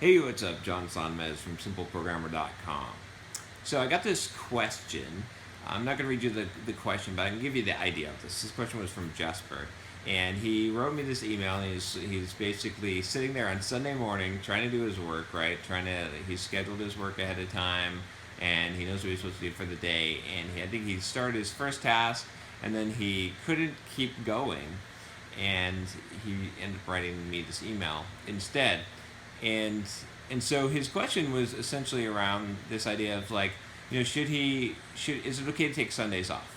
Hey, what's up? John Sonmez from SimpleProgrammer.com. So I got this question. I'm not going to read you the question, but I can give you the idea of this. This question was from Jasper, and he wrote me this email. And he's basically sitting there on Sunday morning trying to do his work, right? He's scheduled his work ahead of time, and he knows what he's supposed to do for the day. And I think he started his first task, and then he couldn't keep going, and he ended up writing me this email instead. and and so his question was essentially around this idea of like, should is it okay to take Sundays off?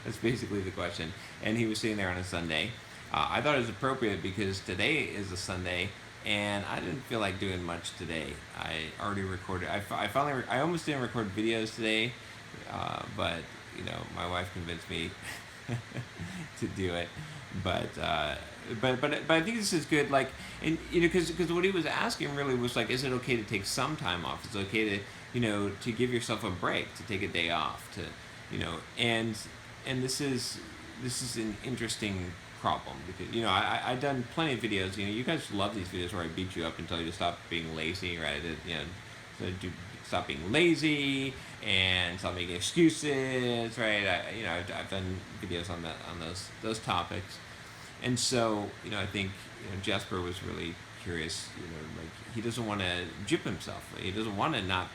That's basically the question. And he was sitting there on a Sunday. I thought it was appropriate because today is a Sunday, and I didn't feel like doing much today. I already recorded. I almost didn't record videos today, but my wife convinced me to do it. But I think this is good. Like, and because what he was asking really was like, is it okay to take some time off? Is it okay to to give yourself a break, to take a day off, and this is an interesting problem because I've done plenty of videos. You guys love these videos where I beat you up and tell you to stop being lazy, right? Stop being lazy and stop making excuses, right? I've done videos on those topics, and so I think Jasper was really curious. Like, he doesn't want to gyp himself. He doesn't want to not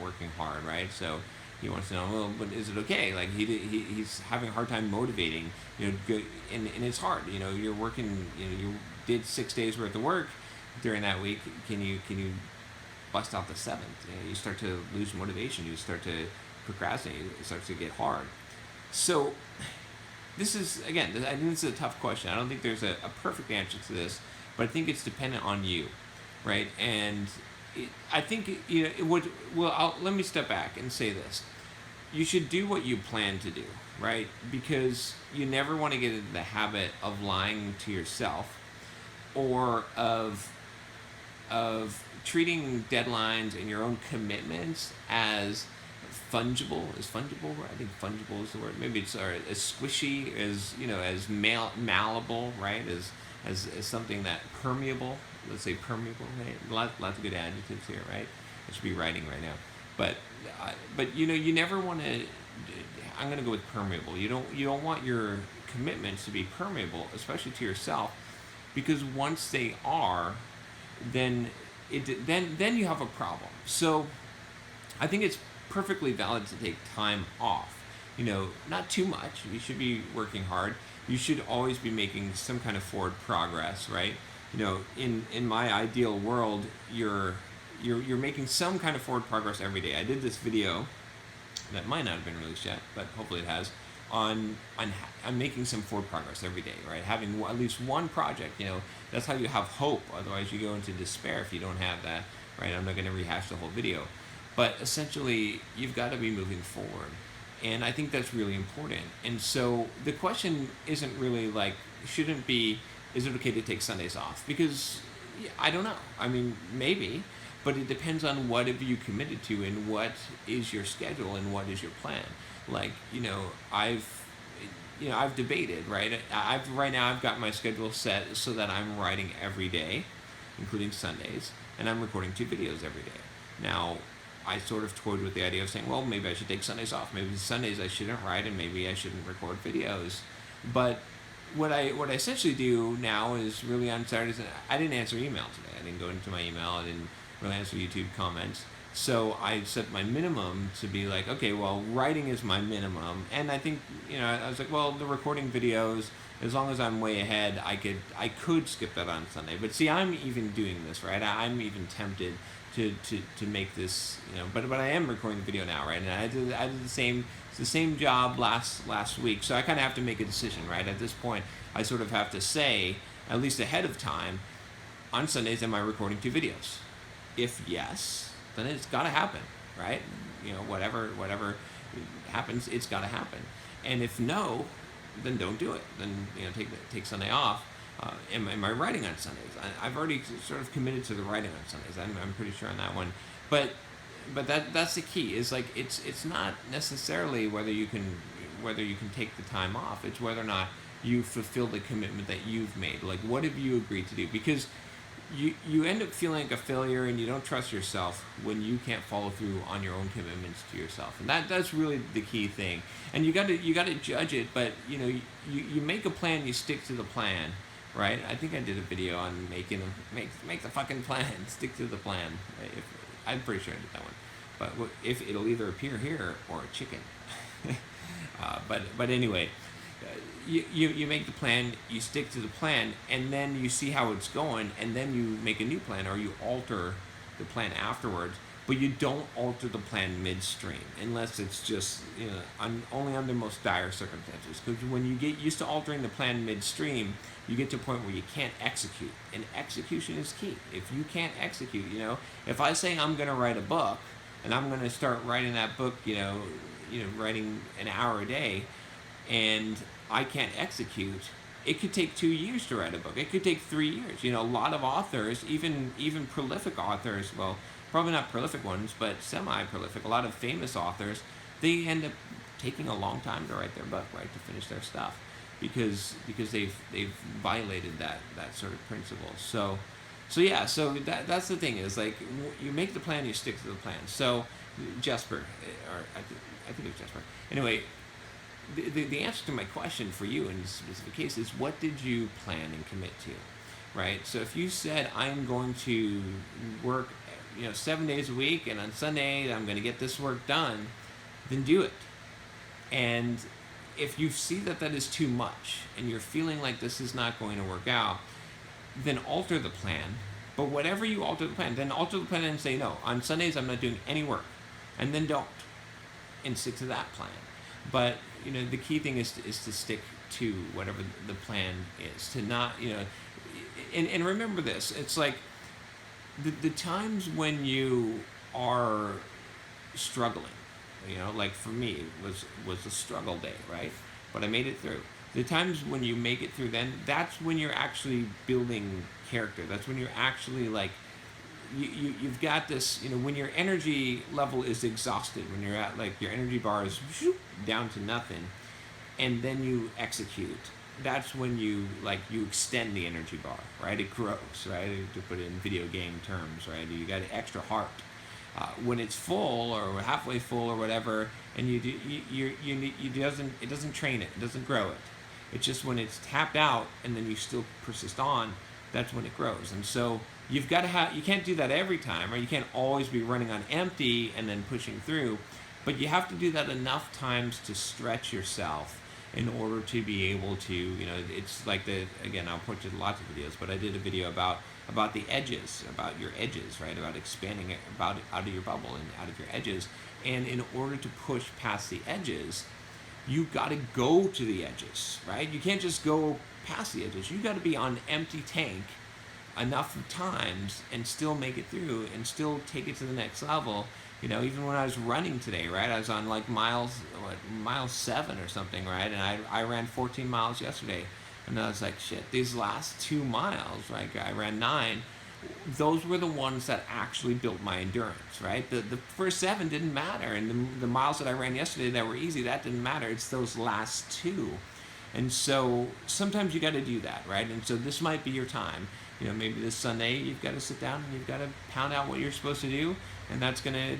working hard, right? So he wants to know, well, but is it okay? Like he's having a hard time motivating, and it's hard. You're working. You did 6 days worth of work during that week. Can you bust out the seventh? You start to lose motivation. You start to procrastinate. It starts to get hard. So this is, again, I think this is a tough question. I don't think there's a perfect answer to this, but I think it's dependent on you, right? And I think it would. Well, let me step back and say this: you should do what you plan to do, right? Because you never want to get into the habit of lying to yourself, or of treating deadlines and your own commitments as fungible. Is fungible? I think fungible is the word. Maybe it's as squishy as malleable, right? As something that permeable. Let's say permeable. Right? Lots of good adjectives here, right? I should be writing right now. But you never want to. I'm going to go with permeable. You don't want your commitments to be permeable, especially to yourself, because once they are, then you have a problem. So I think it's perfectly valid to take time off. Not too much. You should be working hard. You should always be making some kind of forward progress, right? In my ideal world, you're making some kind of forward progress every day. I did this video that might not have been released yet, but hopefully it has, on making some forward progress every day, right? Having at least one project. That's how you have hope. Otherwise, you go into despair if you don't have that, right? I'm not going to rehash the whole video, but essentially, you've got to be moving forward, and I think that's really important. And so the question isn't really like, shouldn't be, is it okay to take Sundays off? Because I don't know. I mean, maybe, but it depends on what have you committed to and what is your schedule and what is your plan. Like, I've debated, right? Right now I've got my schedule set so that I'm writing every day, including Sundays, and I'm recording 2 videos every day. Now, I sort of toyed with the idea of saying, well, maybe I should take Sundays off. Maybe Sundays I shouldn't write, and maybe I shouldn't record videos. But what I essentially do now is really on Saturdays. I didn't answer email today. I didn't go into my email. I didn't really answer YouTube comments. So I set my minimum to be like, okay, well, writing is my minimum. And I think, I was like, well, the recording videos, as long as I'm way ahead, I could skip that on Sunday. But see, I'm even doing this, right? I'm even tempted to make this, but I am recording the video now, right? And I did the same job last week. So I kind of have to make a decision, right? At this point, I sort of have to say, at least ahead of time, on Sundays, am I recording 2 videos? If yes, then it's got to happen, right? Whatever happens, it's got to happen. And if no, then don't do it. Then take Sunday off. Am I writing on Sundays? I've already sort of committed to the writing on Sundays. I'm pretty sure on that one. But that's the key. Is like it's not necessarily whether you can take the time off. It's whether or not you fulfill the commitment that you've made. Like, what have you agreed to do? Because you end up feeling like a failure, and you don't trust yourself when you can't follow through on your own commitments to yourself, and that's really the key thing. And you got to judge it, but you make a plan, you stick to the plan, right? I think I did a video on making them make the fucking plan, stick to the plan. If, I'm pretty sure I did that one, but if it'll either appear here or a chicken. But anyway, you make the plan, you stick to the plan, and then you see how it's going, and then you make a new plan, or you alter the plan afterwards. But you don't alter the plan midstream unless it's just only under most dire circumstances. Because when you get used to altering the plan midstream, you get to a point where you can't execute, and execution is key. If you can't execute, if I say I'm going to write a book, and I'm going to start writing that book, writing an hour a day, and I can't execute, it could take 2 years to write a book. It could take 3 years. A lot of authors, even prolific authors, well, probably not prolific ones, but semi-prolific, a lot of famous authors, they end up taking a long time to write their book, right, to finish their stuff, because they've violated that sort of principle. So that's the thing, is like, you make the plan, you stick to the plan. So Jesper, or I think it's Jesper. Anyway, the answer to my question for you in this specific case is, what did you plan and commit to, right? So if you said, I'm going to work 7 days a week, and on Sunday I'm going to get this work done, then do it. And if you see that is too much, and you're feeling like this is not going to work out, then alter the plan. But whatever you alter the plan, then alter the plan and say, no, on Sundays I'm not doing any work, and then don't, and stick to that plan. But the key thing is to stick to whatever the plan is, to not and remember this. It's like the times when you are struggling, like for me, was a struggle day, right? But I made it through. The times when you make it through, then that's when you're actually building character. That's when you're actually like, you've got this, when your energy level is exhausted, when you're at, like, your energy bar is down to nothing, and then you execute, that's when you extend the energy bar, right? It grows, right? To put it in video game terms, right? You got extra heart. When it's full or halfway full or whatever, and it doesn't train it, it doesn't grow it. It's just when it's tapped out and then you still persist on, that's when it grows. And so you've got to you can't do that every time, or you can't always be running on empty and then pushing through, but you have to do that enough times to stretch yourself in order to be able to, it's like again, I'll put to lots of videos, but I did a video about the edges, about your edges, right? About expanding it, about out of your bubble and out of your edges. And in order to push past the edges, you got to go to the edges, right? You can't just go past the edges. You got to be on empty tank enough times and still make it through and still take it to the next level. Even when I was running today, right? I was on like mile 7 or something, right? And I ran 14 miles yesterday. And I was like, shit, these last 2 miles, right? I ran 9. Those were the ones that actually built my endurance, right? The first 7 didn't matter. And the miles that I ran yesterday that were easy, that didn't matter. It's those last 2. And so sometimes you got to do that, right? And so this might be your time. Maybe this Sunday you've got to sit down and you've got to pound out what you're supposed to do, and that's gonna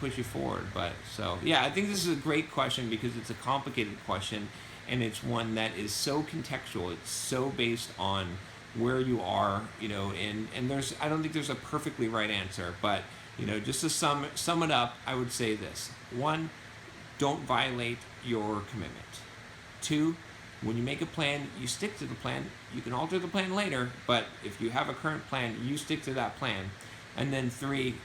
push you forward. But so yeah, I think this is a great question because it's a complicated question, and it's one that is so contextual. It's so based on where you are, and I don't think there's a perfectly right answer, but just to sum it up, I would say this: 1, don't violate your commitment. 2, when you make a plan, you stick to the plan. You can alter the plan later, but if you have a current plan, you stick to that plan. And then 3,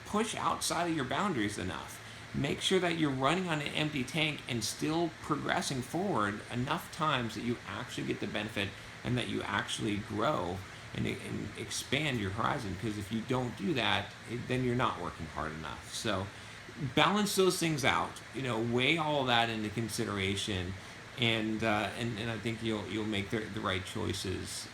push outside of your boundaries enough. Make sure that you're running on an empty tank and still progressing forward enough times that you actually get the benefit and that you actually grow and expand your horizon. Because if you don't do that, then you're not working hard enough. So balance those things out. Weigh all that into consideration. And I think you'll make the right choices,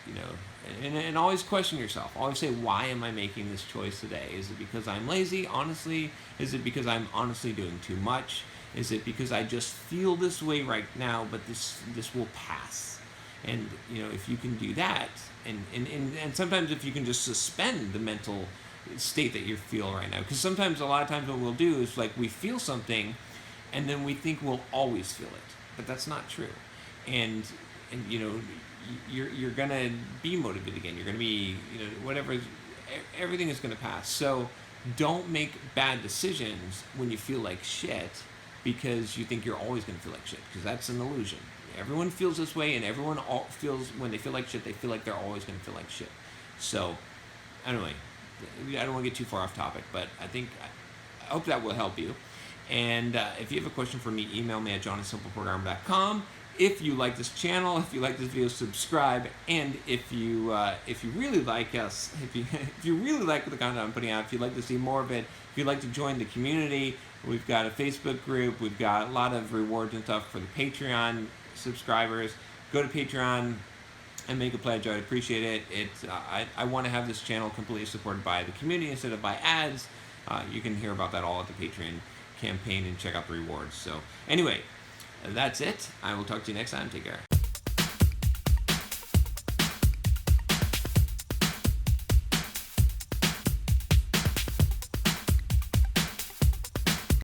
and always question yourself. Always say, why am I making this choice today? Is it because I'm lazy? Honestly, is it because I'm honestly doing too much? Is it because I just feel this way right now, but this will pass? And if you can do that, and sometimes if you can just suspend the mental state that you feel right now, because sometimes, a lot of times, what we'll do is, like, we feel something, and then we think we'll always feel it, but that's not true. And you're gonna be motivated again. You're gonna be, whatever. Everything is gonna pass. So don't make bad decisions when you feel like shit, because you think you're always gonna feel like shit, because that's an illusion. Everyone feels this way, and everyone feels, when they feel like shit, they feel like they're always gonna feel like shit. So anyway, I don't want to get too far off topic, but I hope that will help you. And if you have a question for me, email me at johnassimpleprogrammer.com. If you like this channel, if you like this video, subscribe. And if you really like us, if you really like the content I'm putting out, if you'd like to see more of it, if you'd like to join the community, we've got a Facebook group. We've got a lot of rewards and stuff for the Patreon subscribers. Go to Patreon and make a pledge. I'd appreciate it. I want to have this channel completely supported by the community instead of by ads. You can hear about that all at the Patreon campaign and check out the rewards. So anyway, that's it. I will talk to you next time. Take care.